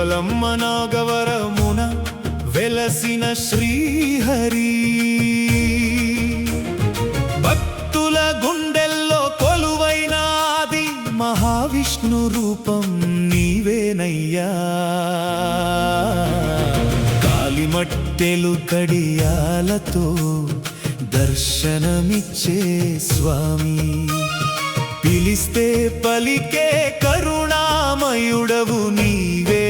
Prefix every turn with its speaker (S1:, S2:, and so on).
S1: దేవలమ్మ నాగవరమున వెలసిన శ్రీహరి. భక్తుల గుండెల్లో కొలువైన ఆది మహావిష్ణు రూపం నీవేనయ్యా. కాలిమట్టెలు కడియాలతో దర్శనమిచ్చే స్వామి, పిలిస్తే పలికే కరుణామయుడవు నీవే.